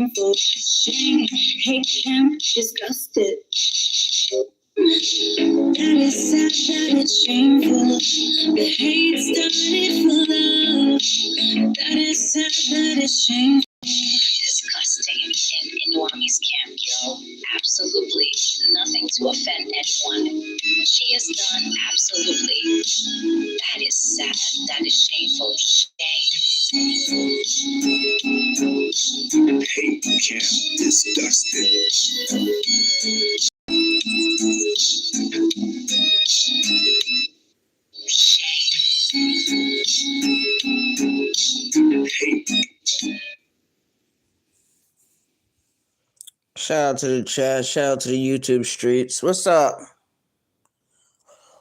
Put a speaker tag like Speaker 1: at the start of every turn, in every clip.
Speaker 1: Shame, hate, him, disgusted. That is sad, that is shameful. The hate started for love. That is sad, that is shameful. Disgusting and enormous camp, yo. Absolutely nothing to offend anyone. She has done absolutely. That is sad, that is shameful. Hate camp, disgusting.
Speaker 2: Shout out to the chat. Shout out to the YouTube streets. What's up?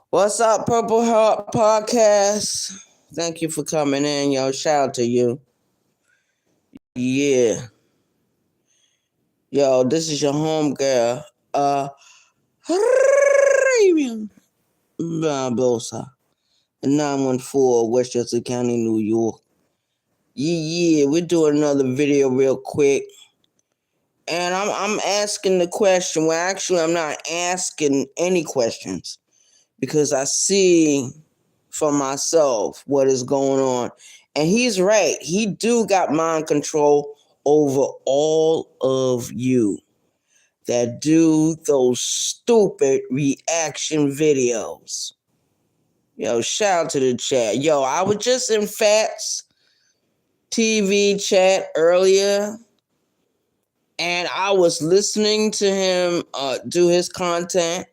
Speaker 2: What's up, Purple Heart Podcast? Thank you for coming in, yo. Shout out to you. Yeah. Yo, this is your home girl. Barbosa. 914, Westchester County, New York. Yeah, we're doing another video real quick. And I'm asking the question. Well, actually, I'm not asking any questions because I see for myself what is going on. And he's right. He do got mind control over all of you that do those stupid reaction videos. Yo, shout out to the chat. Yo, I was just in Fats TV chat earlier, and I was listening to him do his content.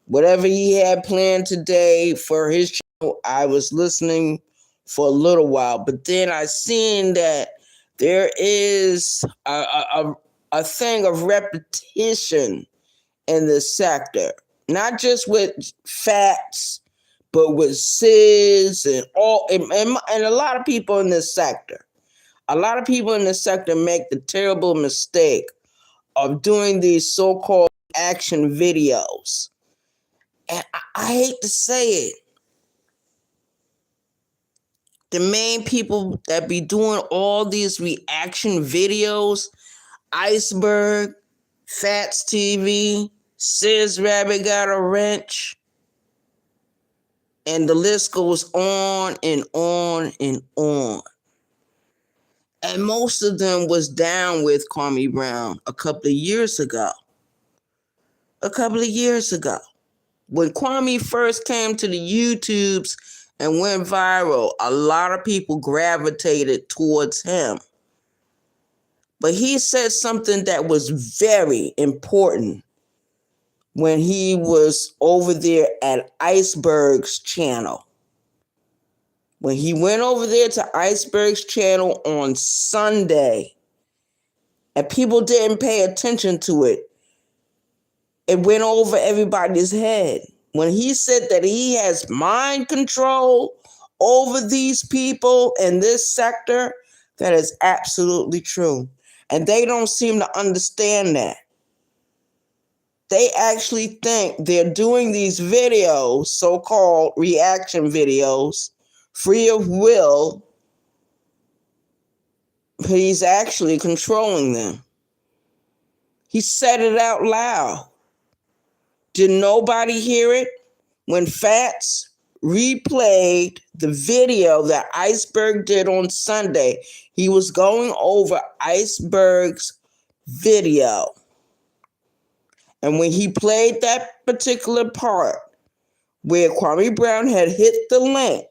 Speaker 2: Whatever he had planned today for his channel, I was listening for a little while. But then I seen that there is a thing of repetition in this sector. Not just with Fats, but with Sis and a lot of people in this sector. A lot of people in this sector make the terrible mistake of doing these so-called action videos. And I hate to say it. The main people that be doing all these reaction videos, Iceberg, Fats TV, Sis Rabbit Got a Wrench, and the list goes on and on and on. And most of them was down with Kwame Brown a couple of years ago. When Kwame first came to the YouTubes and went viral, a lot of people gravitated towards him. But he said something that was very important when he was over there at Iceberg's channel. When he went over there to Iceberg's channel on Sunday, and people didn't pay attention to it, it went over everybody's head. When he said that he has mind control over these people in this sector, that is absolutely true. And they don't seem to understand that. They actually think they're doing these videos, so-called reaction videos, free of will, but he's actually controlling them. He said it out loud. Did nobody hear it? When Fats replayed the video that Iceberg did on Sunday, he was going over Iceberg's video. And when he played that particular part where Kwame Brown had hit the link,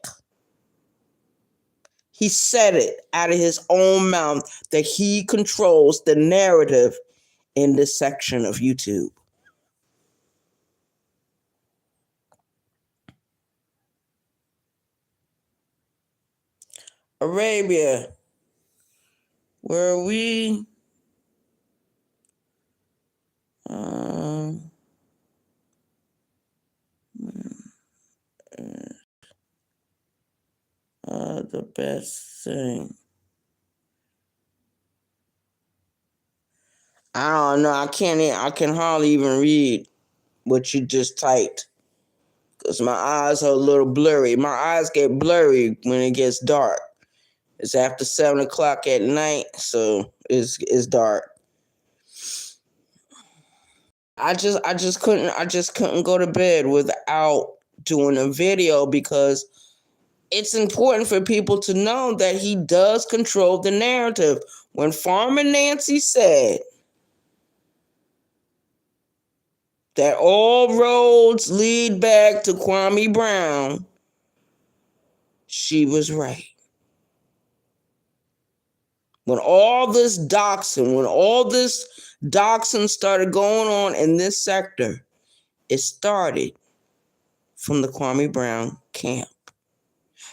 Speaker 2: he said it out of his own mouth that he controls the narrative in this section of YouTube. Arabia, where we the best thing. I don't know. I can hardly even read what you just typed because my eyes are a little blurry. My eyes get blurry when it gets dark. It's after 7 o'clock at night, so is dark. I just couldn't go to bed without doing a video, because it's important for people to know that he does control the narrative. When Farmer Nancy said that all roads lead back to Kwame Brown, she was right. When all this doxing started going on in this sector, it started from the Kwame Brown camp.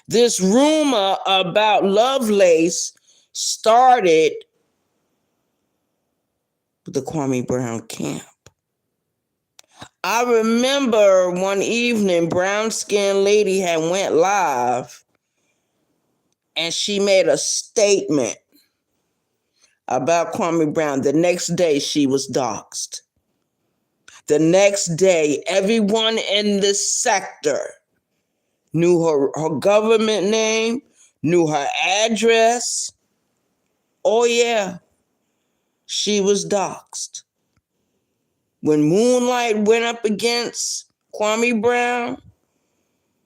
Speaker 2: This rumor about Lovelace started with the Kwame Brown camp. I remember one evening, Brown Skin Lady had went live and she made a statement about Kwame Brown. The next day, she was doxxed. The next day, everyone in this sector knew her government name, knew her address. Oh, yeah, she was doxxed. When Moonlight went up against Kwame Brown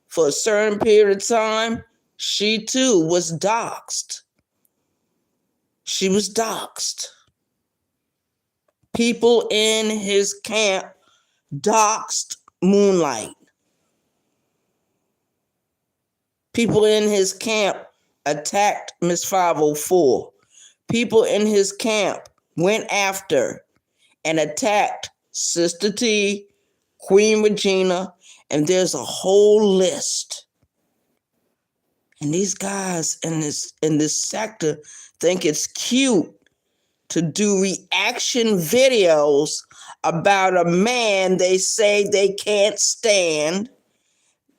Speaker 2: for a certain period of time, she too was doxxed. She was doxxed. People in his camp doxxed Moonlight. People in his camp attacked Miss 504. People in his camp went after and attacked Sister T, Queen Regina, and there's a whole list. And these guys in this sector think it's cute to do reaction videos about a man they say they can't stand,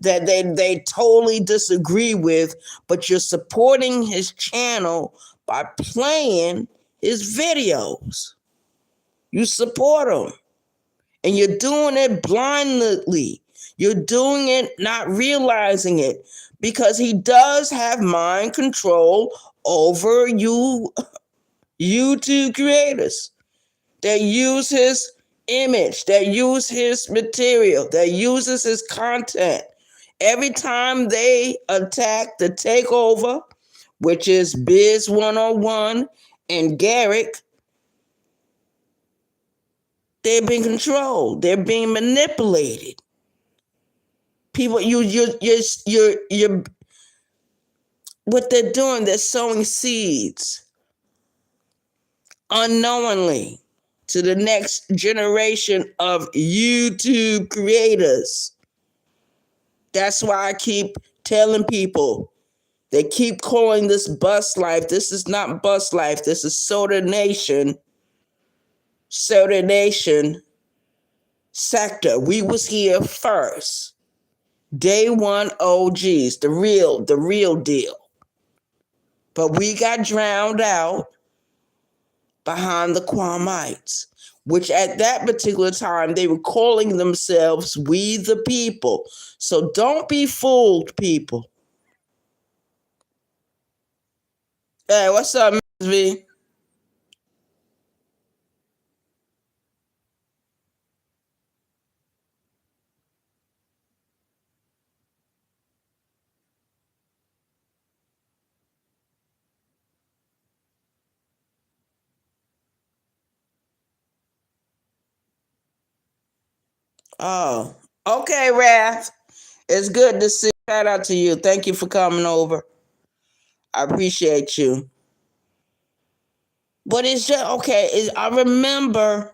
Speaker 2: that they totally disagree with, but you're supporting his channel by playing his videos. You support him, and you're doing it blindly. You're doing it not realizing it, because he does have mind control over you YouTube creators that use his image, that use his material, that uses his content. Every time they attack the takeover, which is Biz 101 and Garrick, they're being controlled. They're being manipulated. People, you're what they're doing, they're sowing seeds unknowingly to the next generation of YouTube creators. That's why I keep telling people, they keep calling this Bus Life. This is not Bus Life. This is Soda Nation. Soda Nation sector. We was here first. Day one OGs, the real deal. But we got drowned out behind the Kwamites, which at that particular time, they were calling themselves We the People. So don't be fooled, people. Hey, what's up, Ms. V? Oh, okay, Raph. It's good to see. Shout out to you. Thank you for coming over. I appreciate you. But it's just okay. I remember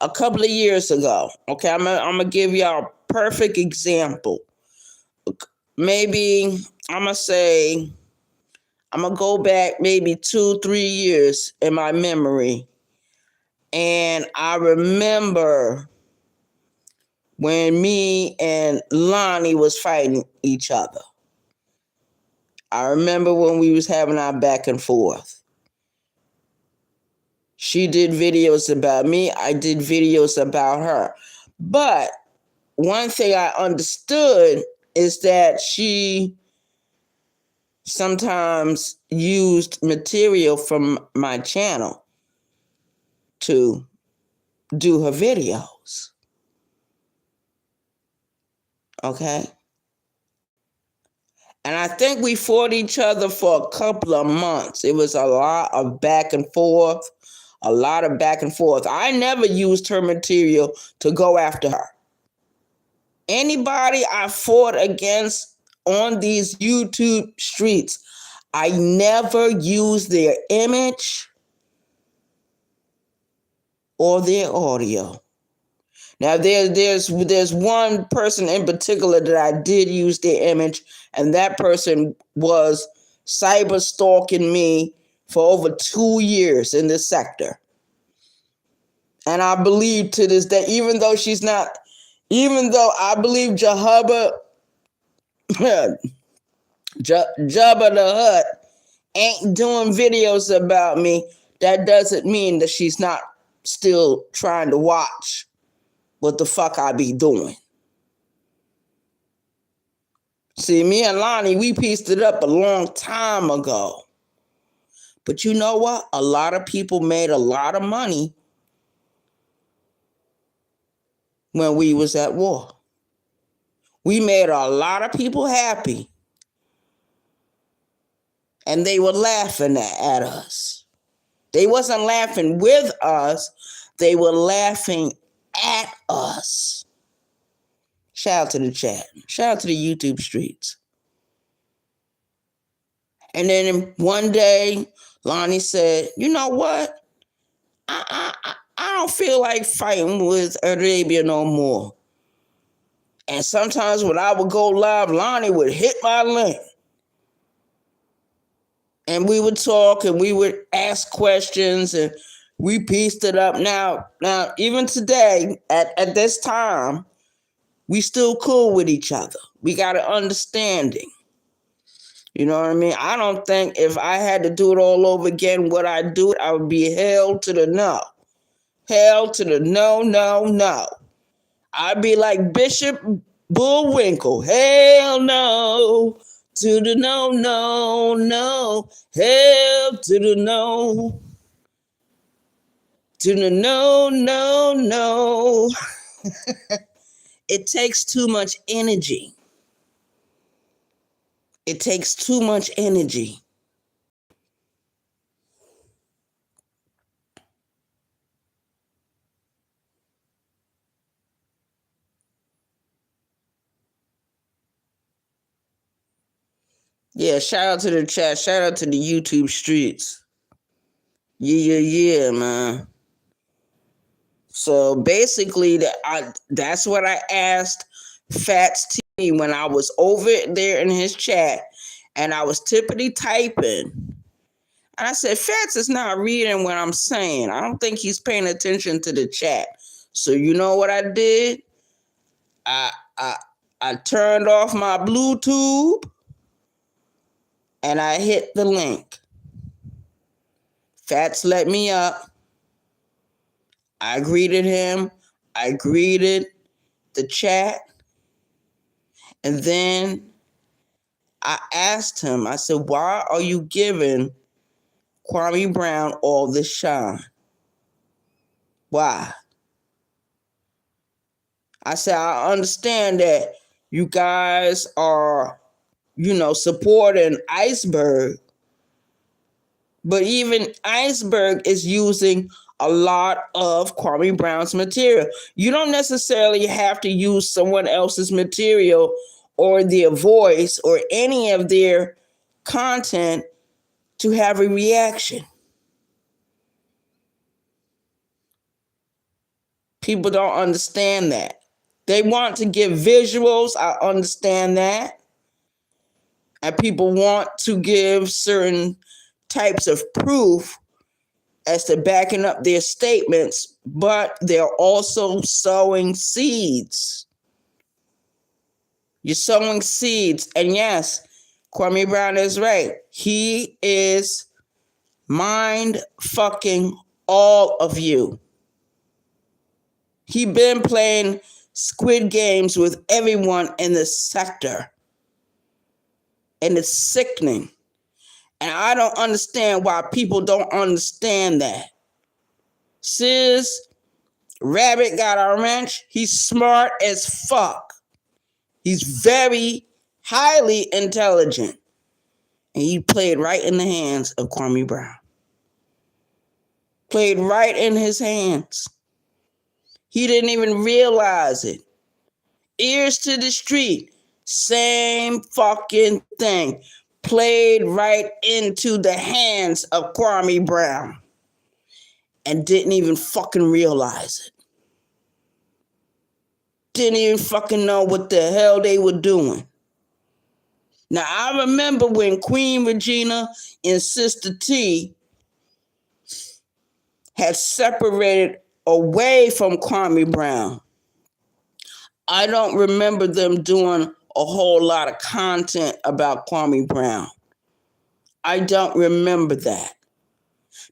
Speaker 2: a couple of years ago. Okay, I'm gonna give y'all a perfect example. Maybe I'm gonna go back maybe 2-3 years in my memory, and I remember when me and Lonnie was fighting each other. I remember when we was having our back and forth. She did videos about me. I did videos about her. But one thing I understood is that she sometimes used material from my channel to do her videos. Okay? And I think we fought each other for a couple of months. It was a lot of back and forth, I never used her material to go after her. Anybody I fought against on these YouTube streets, I never used their image or their audio. Now, there's one person in particular that I did use their image, and that person was cyber stalking me for over 2 years in this sector. And I believe to this day, even though I believe Jabba the Hutt ain't doing videos about me, that doesn't mean that she's not still trying to watch what the fuck I be doing. See, me and Lonnie, we pieced it up a long time ago. But you know what? A lot of people made a lot of money when we was at war. We made a lot of people happy. And they were laughing at us. They wasn't laughing with us. They were laughing at us. Shout out to the chat. Shout out to the YouTube streets. And then one day, Lonnie said, you know what? I don't feel like fighting with Arabia no more. And sometimes when I would go live, Lonnie would hit my link. And we would talk and we would ask questions and we pieced it up. Now, even today, at this time, we still cool with each other. We got an understanding. You know what I mean? I don't think if I had to do it all over again, what I'd do, I would be held to the no. Hell to the no. I'd be like Bishop Bullwinkle. Hell no to the no. Hell to the no. To the no. It takes too much energy. It takes too much energy. Yeah, shout out to the chat. Shout out to the YouTube streets. Yeah, man. So basically, that's what I asked Fats T when I was over there in his chat, and I was tippity typing. And I said, Fats is not reading what I'm saying. I don't think he's paying attention to the chat. So you know what I did? I turned off my Bluetooth and I hit the link. Fats let me up. I greeted him. I greeted the chat. And then I asked him, I said, why are you giving Kwame Brown all this shine? Why? I said, I understand that you guys are, supporting Iceberg. But even Iceberg is using a lot of Kwame Brown's material. You don't necessarily have to use someone else's material or their voice or any of their content to have a reaction. People don't understand that. They want to give visuals. I understand that. And people want to give certain types of proof as to backing up their statements, but they're also sowing seeds. You're sowing seeds. And yes, Kwame Brown is right. He is mind fucking all of you. He been playing Squid Games with everyone in this sector. And it's sickening. And I don't understand why people don't understand that. Sis Rabbit got a wrench. He's smart as fuck. He's very highly intelligent. And he played right in the hands of Kwame Brown. Played right in his hands. He didn't even realize it. Ears to the street. Same fucking thing. Played right into the hands of Kwame Brown. And didn't even fucking realize it. Didn't even fucking know what the hell they were doing. Now, I remember when Queen Regina and Sister T had separated away from Kwame Brown. I don't remember them doing a whole lot of content about Kwame Brown. I don't remember that.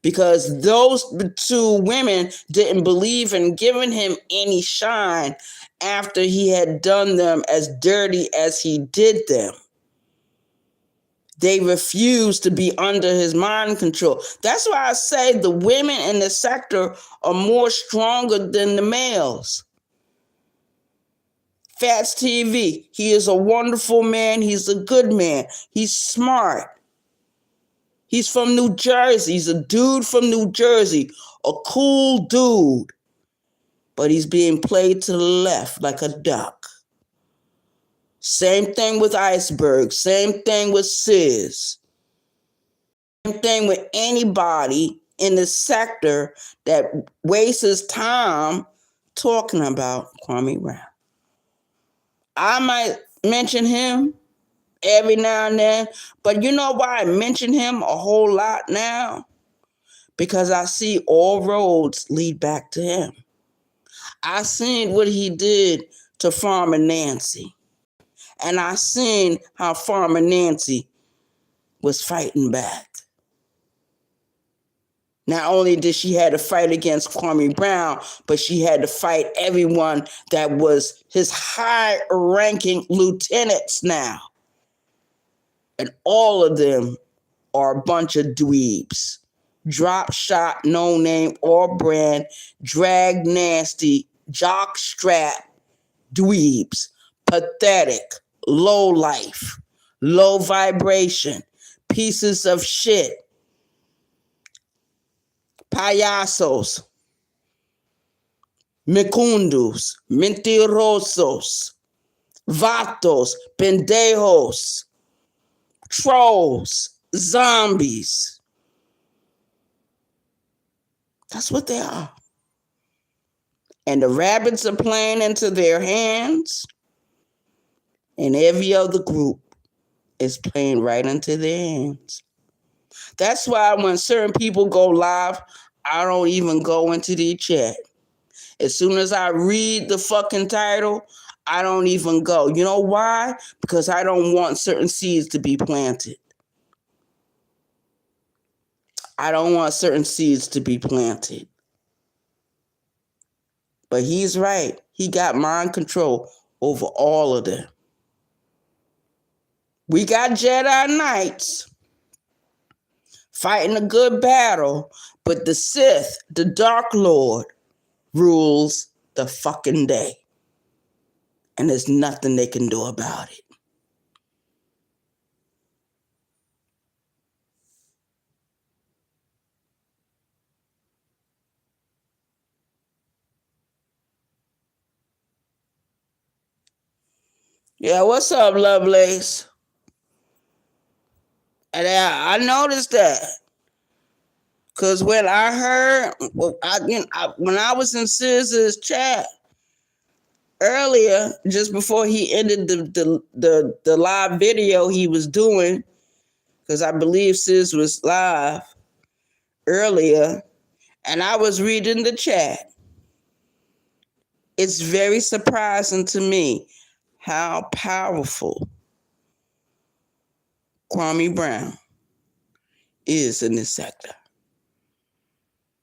Speaker 2: Because those two women didn't believe in giving him any shine after he had done them as dirty as he did them. They refused to be under his mind control. That's why I say the women in the sector are more stronger than the males. Fats TV, he is a wonderful man. He's a good man. He's smart. He's from New Jersey. He's a dude from New Jersey, a cool dude. But he's being played to the left like a duck. Same thing with Iceberg. Same thing with Sis. Same thing with anybody in the sector that wastes his time talking about Kwame Brown. I might mention him every now and then, but you know why I mention him a whole lot now? Because I see all roads lead back to him. I seen what he did to Farmer Nancy. And I seen how Farmer Nancy was fighting back. Not only did she have to fight against Kwame Brown, but she had to fight everyone that was his high-ranking lieutenants now. And all of them are a bunch of dweebs. Drop shot, no name or brand, drag nasty, jock strap, dweebs. Pathetic, low life, low vibration, pieces of shit. Payasos, mecundos, mentirosos, vatos, pendejos, trolls, zombies. That's what they are. And the rabbits are playing into their hands, and every other group is playing right into their hands. That's why when certain people go live, I don't even go into the chat. As soon as I read the fucking title, I don't even go. You know why? Because I don't want certain seeds to be planted. I don't want certain seeds to be planted. But he's right. He got mind control over all of them. We got Jedi Knights fighting a good battle, but the Sith, the Dark Lord, rules the fucking day. And there's nothing they can do about it. Yeah, what's up, Lovelace? And I noticed that. Because when I heard, when I was in Siz's chat earlier, just before he ended the live video he was doing, because I believe Sis was live earlier, and I was reading the chat. It's very surprising to me how powerful Kwame Brown is in this sector.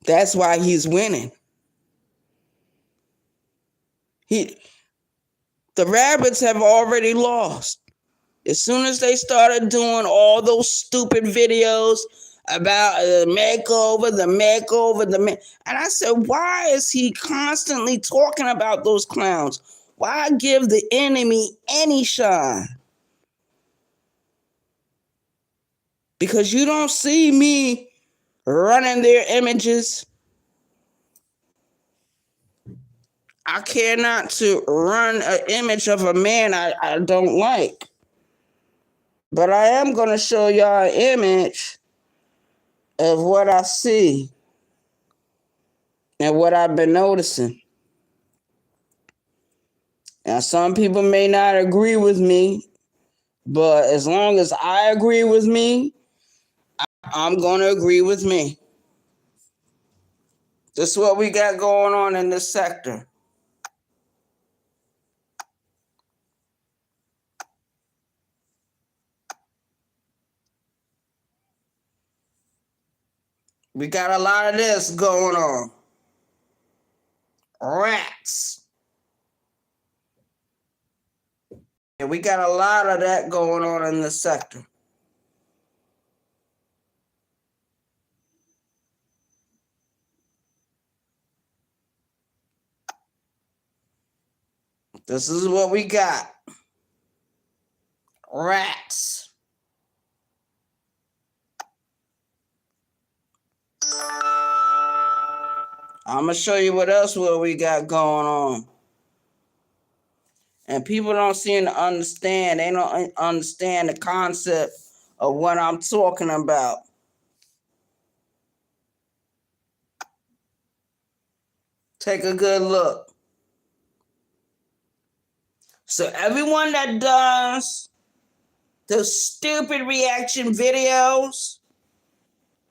Speaker 2: That's why he's winning. The rabbits have already lost. As soon as they started doing all those stupid videos about the makeover, and I said, why is he constantly talking about those clowns? Why give the enemy any shine? Because you don't see me running their images. I care not to run an image of a man I don't like. But I am going to show y'all an image of what I see and what I've been noticing. Now, some people may not agree with me, but as long as I agree with me, I'm going to agree with me. This is what we got going on in this sector. We got a lot of this going on. Rats. And we got a lot of that going on in this sector. This is what we got. Rats. I'm going to show you what else we got going on. And people don't seem to understand. They don't understand the concept of what I'm talking about. Take a good look. So everyone that does the stupid reaction videos,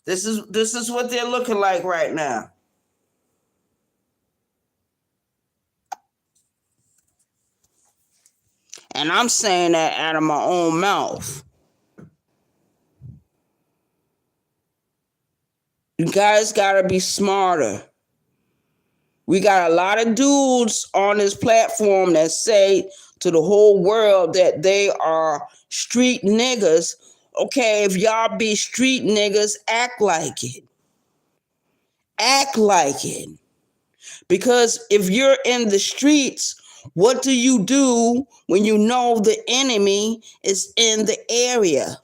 Speaker 2: this is what they're looking like right now. And I'm saying that out of my own mouth. You guys gotta be smarter. We got a lot of dudes on this platform that say to the whole world that they are street niggas. Okay, if y'all be street niggas, act like it. Act like it. Because if you're in the streets, what do you do when you know the enemy is in the area?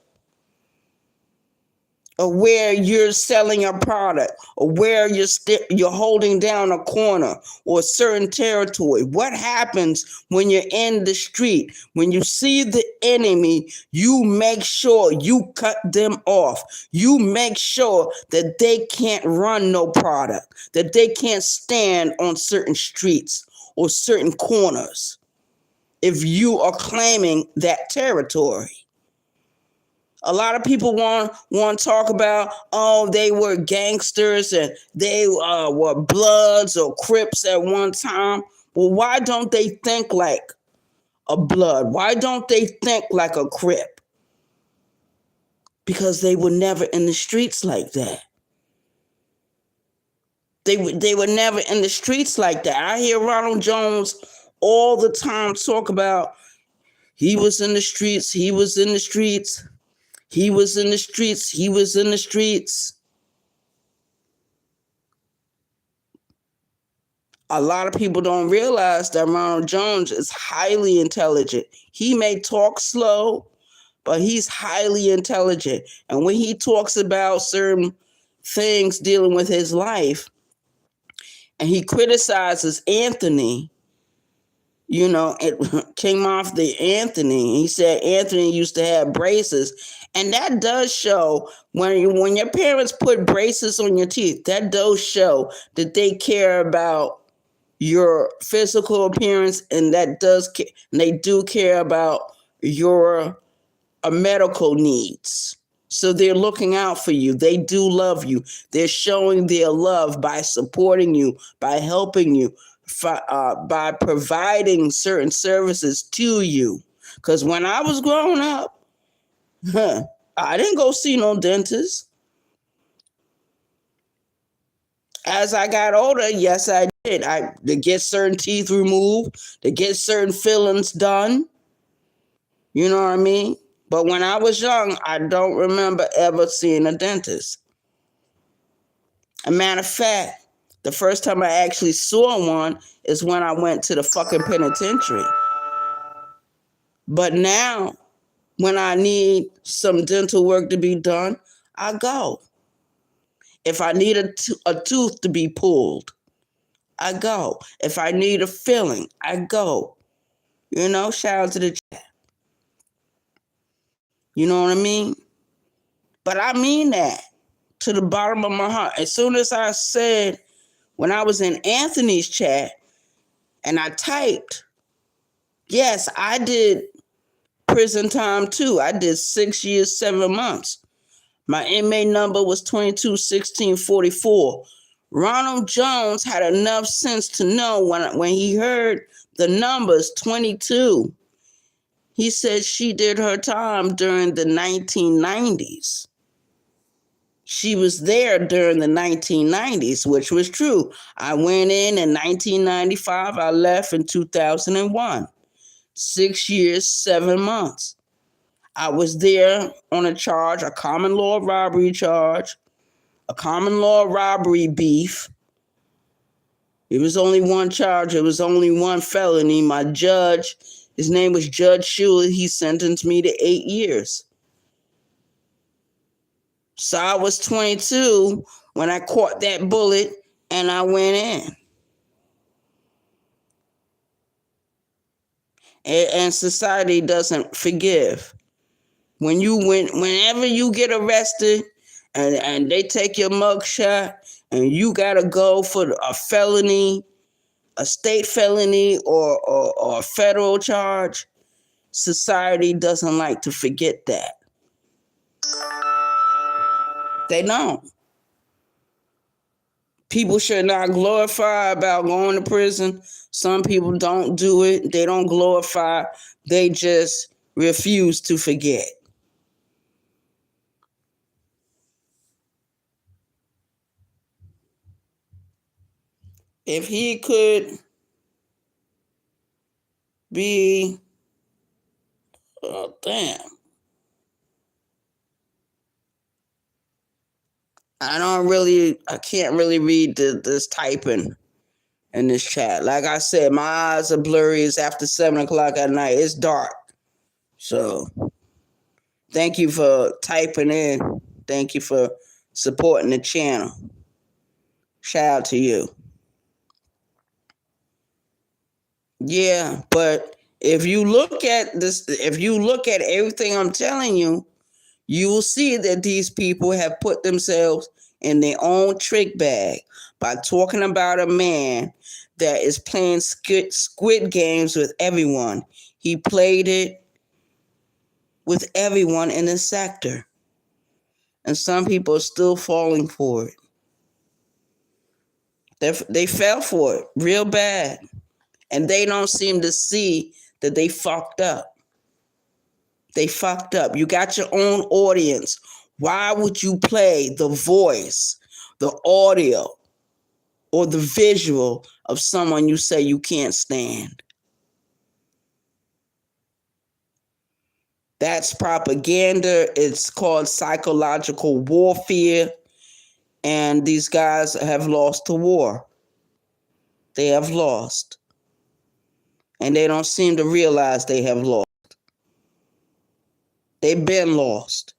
Speaker 2: Or where you're selling a product, or where you're holding down a corner or a certain territory. What happens when you're in the street? When you see the enemy, you make sure you cut them off. You make sure that they can't run no product, that they can't stand on certain streets or certain corners if you are claiming that territory. A lot of people want to talk about, oh, they were gangsters and they were Bloods or Crips at one time. Well, why don't they think like a Blood? Why don't they think like a Crip? Because they were never in the streets like that. They were never in the streets like that. I hear Ronald Jones all the time talk about he was in the streets, he was in the streets. He was in the streets. He was in the streets. A lot of people don't realize that Ronald Jones is highly intelligent. He may talk slow, but he's highly intelligent. And when he talks about certain things dealing with his life, and he criticizes Anthony, you know, it came off the Anthony. He said Anthony used to have braces. And that does show when your parents put braces on your teeth, that does show that they care about your physical appearance, and that and they do care about your medical needs. So they're looking out for you. They do love you. They're showing their love by supporting you, by helping you, by providing certain services to you. Because when I was growing up, I didn't go see no dentist. As I got older, yes, I did. To get certain teeth removed, to get certain fillings done. You know what I mean? But when I was young, I don't remember ever seeing a dentist. A matter of fact, the first time I actually saw one is when I went to the fucking penitentiary. But now, when I need some dental work to be done, I go. If I need a tooth to be pulled, I go. If I need a filling, I go. You know, shout out to the chat. You know what I mean? But I mean that to the bottom of my heart. As soon as I said, when I was in Anthony's chat and I typed, yes, I did prison time too. I did 6 years, 7 months. My inmate number was 221644. Ronald Jones had enough sense to know when he heard the numbers 22. He said she did her time during the 1990s. She was there during the 1990s, which was true. I went in 1995. I left in 2001. 6 years, 7 months. I was there on a charge, a common law robbery charge, a common law robbery beef. It was only one charge. It was only one felony. My judge, his name was Judge Schuler. He sentenced me to 8 years. So I was 22 when I caught that bullet and I went in. And society doesn't forgive. Whenever you get arrested and they take your mugshot and you gotta go for a felony, a state felony or a federal charge, society doesn't like to forget that. They don't. People should not glorify about going to prison. Some people don't do it. They don't glorify. They just refuse to forget. If he could be, oh, damn. I can't really read this typing in this chat. Like I said, my eyes are blurry. It's after 7 o'clock at night. It's dark. So thank you for typing in. Thank you for supporting the channel. Shout out to you. Yeah, but if you look at this, if you look at everything I'm telling you, you will see that these people have put themselves in their own trick bag by talking about a man that is playing squid games with everyone. He played it with everyone in the sector. And some people are still falling for it. They fell for it real bad. And they don't seem to see that they fucked up. They fucked up. You got your own audience. Why would you play the voice, the audio, or the visual of someone you say you can't stand? That's propaganda. It's called psychological warfare. And these guys have lost the war. They have lost. And they don't seem to realize they have lost. They've been lost.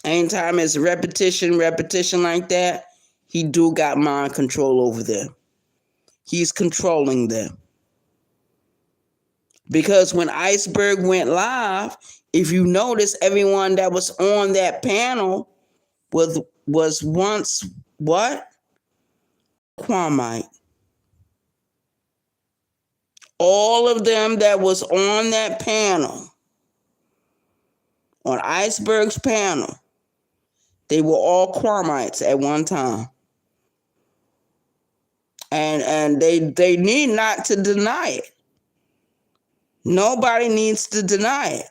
Speaker 2: Anytime it's repetition like that, he do got mind control over them. He's controlling them. Because when Iceberg went live, if you notice, everyone that was on that panel was once what? Quamite. All of them that was on that panel, on Iceberg's panel, they were all Quamites at one time. And they need not to deny it. Nobody needs to deny it.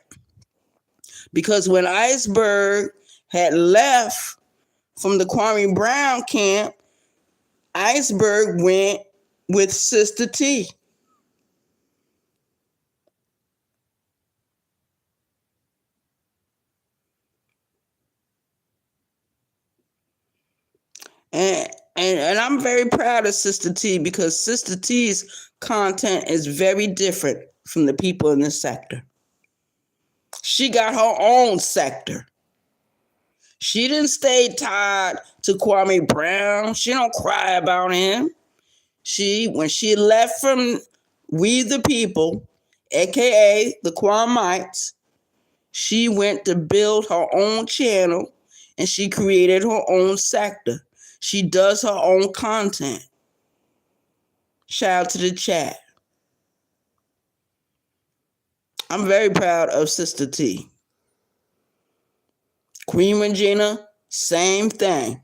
Speaker 2: Because when Iceberg had left from the Kwame Brown camp, Iceberg went with Sister T. And I'm very proud of Sister T because Sister T's content is very different from the people in this sector. She got her own sector. She didn't stay tied to Kwame Brown. She don't cry about him. When she left from We the People, aka the Kwamites, she went to build her own channel and she created her own sector. She does her own content. Shout out to the chat. I'm very proud of Sister T. Queen Regina, same thing.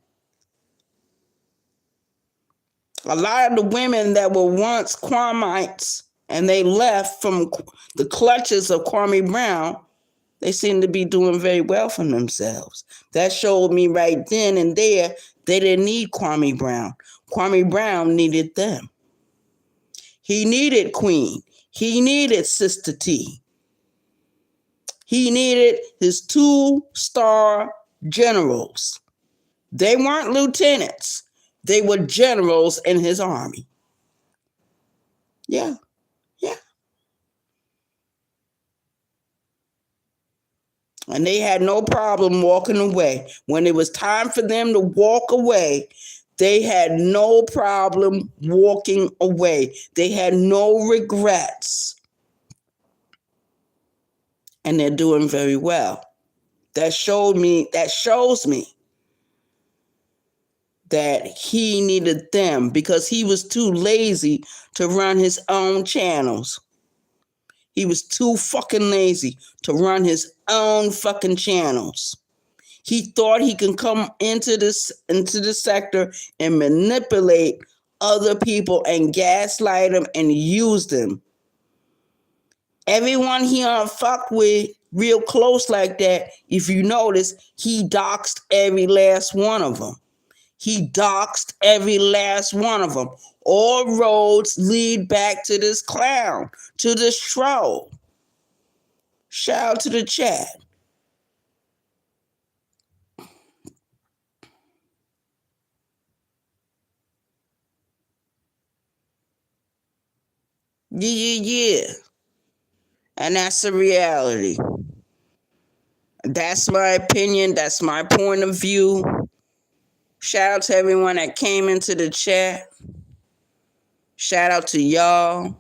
Speaker 2: A lot of the women that were once Kwamites and they left from the clutches of Kwame Brown, they seem to be doing very well for themselves. That showed me right then and there they didn't need Kwame Brown. Kwame Brown needed them. He needed Queen. He needed Sister T. He needed his 2-star generals. They weren't lieutenants. They were generals in his army. Yeah. And they had no problem walking away. When it was time for them to walk away, they had no problem walking away. They had no regrets. And they're doing very well. That shows me that he needed them because he was too lazy to run his own channels. He was too fucking lazy to run his own fucking channels. He thought he can come into the sector and manipulate other people and gaslight them and use them. Everyone he fucked with real close like that, if you notice, he doxed every last one of them. He doxed every last one of them. All roads lead back to this clown, to this troll. Shout out to the chat. Yeah. And that's the reality. That's my opinion. That's my point of view. Shout out to everyone that came into the chat. Shout out to y'all.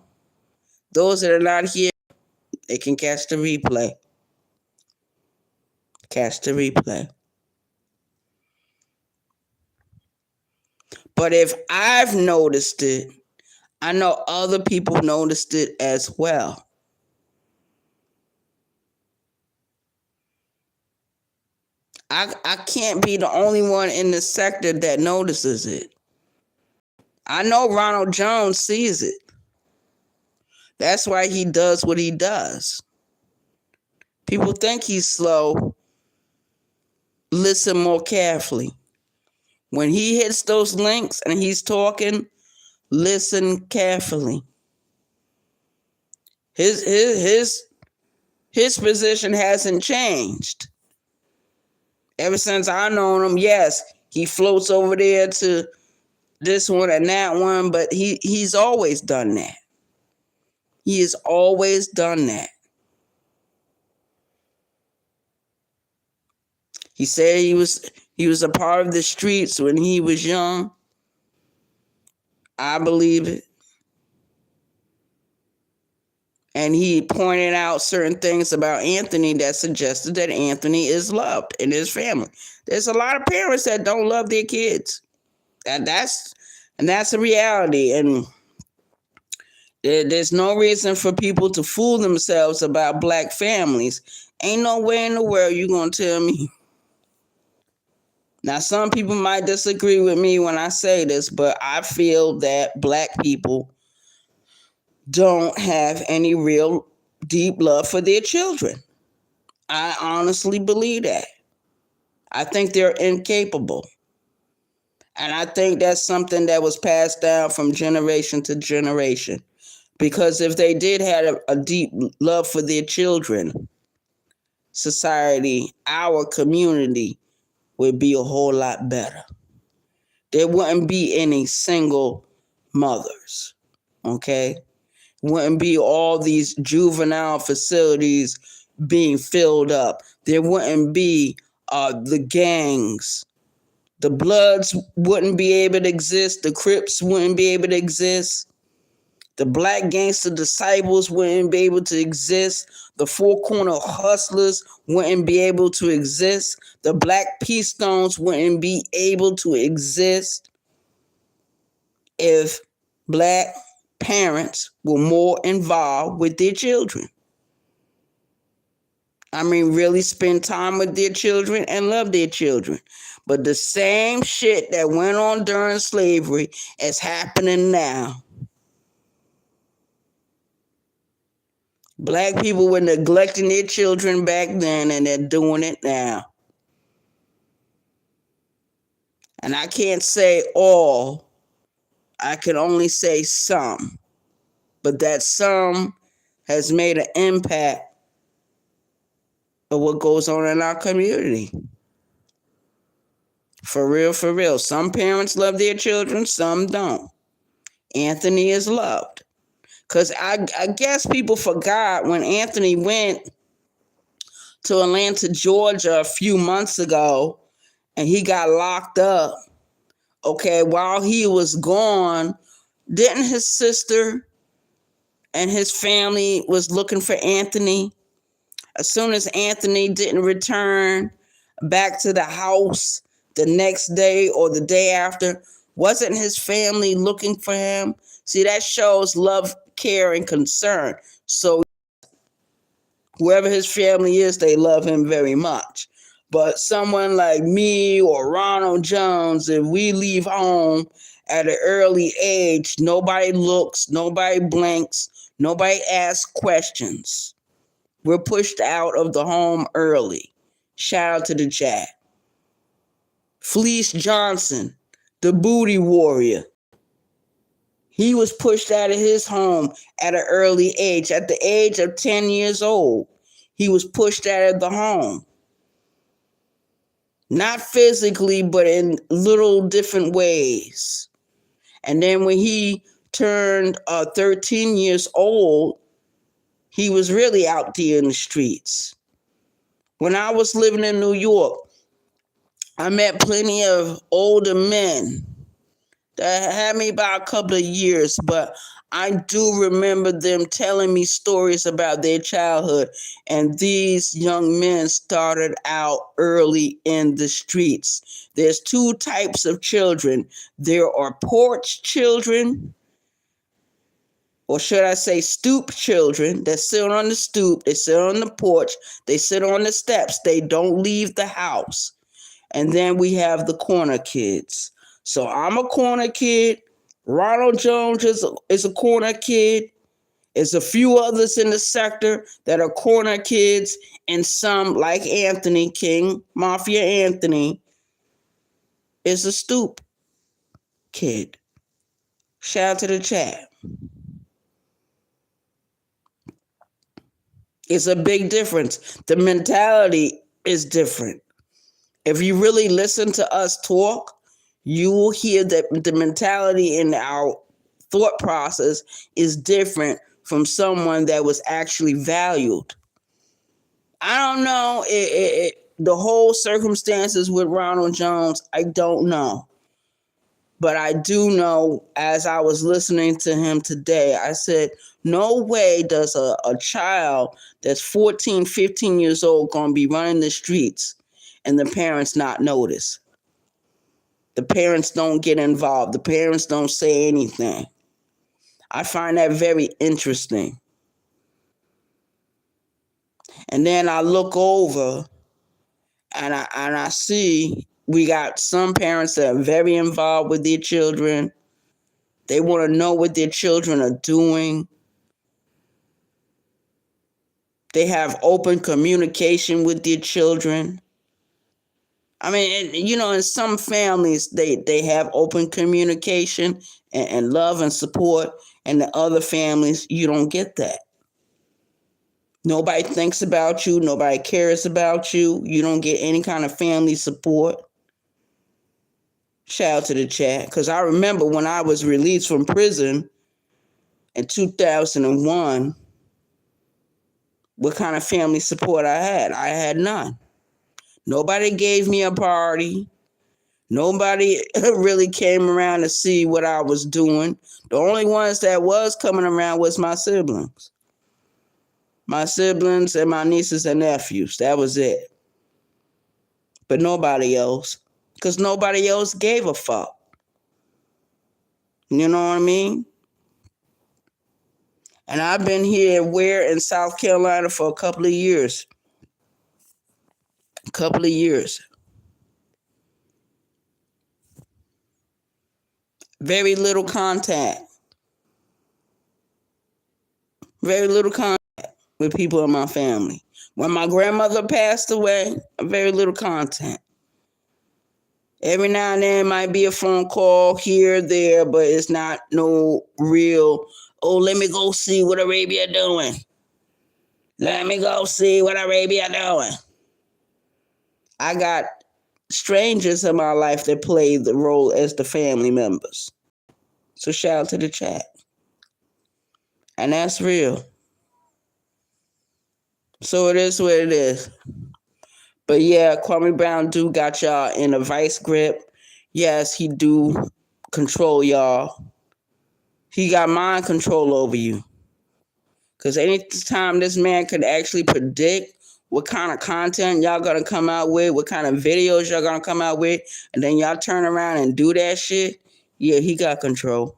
Speaker 2: Those that are not here, they can catch the replay. But if I've noticed it, I know other people noticed it as well. I can't be the only one in the sector that notices it. I know Ronald Jones sees it. That's why he does what he does. People think he's slow. Listen more carefully. When he hits those links and he's talking, listen carefully. His position hasn't changed. Ever since I've known him, yes, he floats over there to this one and that one, but he's always done that. He has always done that. He said he was a part of the streets when he was young. I believe it. And he pointed out certain things about Anthony that suggested that Anthony is loved in his family. There's a lot of parents that don't love their kids. And that's a reality. And there's no reason for people to fool themselves about black families. Ain't no way in the world you're going to tell me. Now, some people might disagree with me when I say this, but I feel that black people don't have any real deep love for their children. I honestly believe that. I think they're incapable. And I think that's something that was passed down from generation to generation. Because if they did have a deep love for their children, society, our community would be a whole lot better. there wouldn't be any single mothers, okay? Wouldn't be all these juvenile facilities being filled up. There wouldn't be the gangs. The Bloods wouldn't be able to exist. The Crips wouldn't be able to exist. The Black Gangster Disciples wouldn't be able to exist. The Four Corner Hustlers wouldn't be able to exist. The Black Peace Stones wouldn't be able to exist if Black parents were more involved with their children. I mean, really spend time with their children and love their children. But the same shit that went on during slavery is happening now. Black people were neglecting their children back then, and they're doing it now. And I can't say all. I can only say some. But that some has made an impact of what goes on in our community. For real, for real. Some parents love their children, some don't. Anthony is loved. Because I guess people forgot when Anthony went to Atlanta, Georgia a few months ago, and he got locked up. Okay, while he was gone, didn't his sister and his family was looking for Anthony? As soon as Anthony didn't return back to the house the next day or the day after, wasn't his family looking for him? See, that shows love, care, and concern. So whoever his family is, they love him very much. But someone like me or Ronald Jones, if we leave home at an early age, nobody looks, nobody blinks, nobody asks questions. We're pushed out of the home early. Shout out to the chat. Fleece Johnson, the booty warrior. He was pushed out of his home at an early age. At the age of 10 years old, he was pushed out of the home. Not physically, but in little different ways. And then when he turned 13 years old, he was really out there in the streets. When I was living in New York, I met plenty of older men that had me about a couple of years, but I do remember them telling me stories about their childhood. And these young men started out early in the streets. There's two types of children. There are porch children, or should I say stoop children, that sit on the stoop, they sit on the porch, they sit on the steps, they don't leave the house. And then we have the corner kids. So I'm a corner kid. Ronald Jones is a corner kid. There's a few others in the sector that are corner kids. And some, like Anthony King, Mafia Anthony, is a stoop kid. Shout out to the chat. It's a big difference. The mentality is different. If you really listen to us talk, you will hear that the mentality in our thought process is different from someone that was actually valued. I don't know the whole circumstances with Ronald Jones. I don't know. But I do know, as I was listening to him today, I said, no way does a child that's 14, 15 years old going to be running the streets and the parents not notice. The parents don't get involved. The parents don't say anything. I find that very interesting. And then I look over and I see we got some parents that are very involved with their children. They want to know what their children are doing. They have open communication with their children. I mean, in some families, they have open communication and love and support. And the other families, you don't get that. Nobody thinks about you. Nobody cares about you. You don't get any kind of family support. Shout out to the chat. Because I remember when I was released from prison in 2001, what kind of family support I had. I had none. Nobody gave me a party. Nobody really came around to see what I was doing. The only ones that was coming around was my siblings. My siblings and my nieces and nephews. That was it. But nobody else. Because nobody else gave a fuck. You know what I mean? And I've been here in South Carolina for a couple of years. Very little contact. Very little contact with people in my family. When my grandmother passed away, very little contact. Every now and then might be a phone call here, there, but it's not no real, oh, let me go see what Arabia doing. Let me go see what Arabia doing. I got strangers in my life that play the role as the family members. So shout out to the chat. And that's real. So it is what it is. But yeah, Kwame Brown do got y'all in a vice grip. Yes, he do control y'all. He got mind control over you. Because anytime this man could actually predict what kind of content y'all going to come out with, what kind of videos y'all going to come out with, and then y'all turn around and do that shit, yeah, he got control.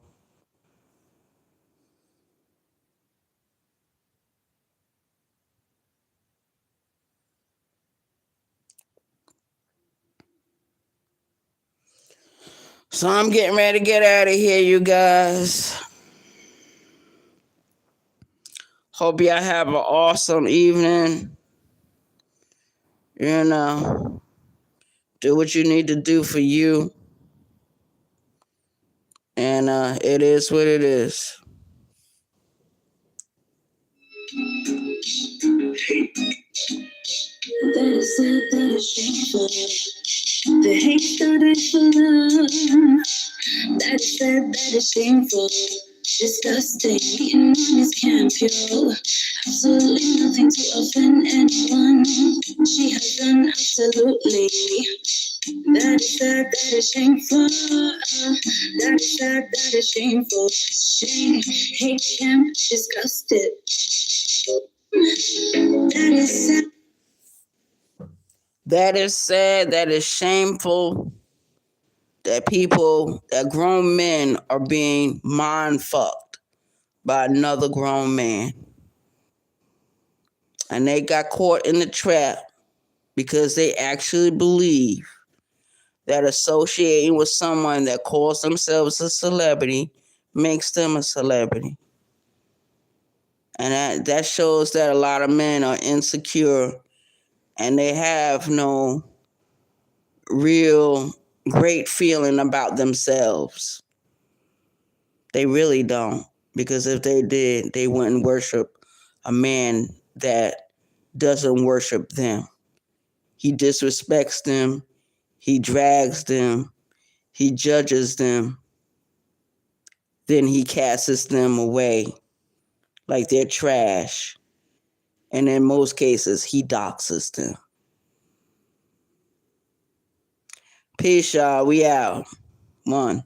Speaker 2: So I'm getting ready to get out of here, you guys. Hope y'all have an awesome evening. You know, do what you need to do for you. And it is what it is.
Speaker 1: That is sad, that is shameful. The hate that is for love. That is sad, that is shameful. Disgusting, eating on his camp, yo. Absolutely nothing to offend anyone. She has done absolutely. That is sad, that is shameful. That is sad, that is shameful. Shame, hate, camp, disgusted. That is sad.
Speaker 2: That is sad, that is shameful. That grown men are being mind fucked by another grown man. And they got caught in the trap because they actually believe that associating with someone that calls themselves a celebrity makes them a celebrity. And that shows that a lot of men are insecure and they have no real great feeling about themselves. They really don't. Because if they did, they wouldn't worship a man that doesn't worship them. He disrespects them. He drags them. He judges them. Then he casts them away like they're trash. And in most cases, he doxes them. Peace, y'all. We out. 1.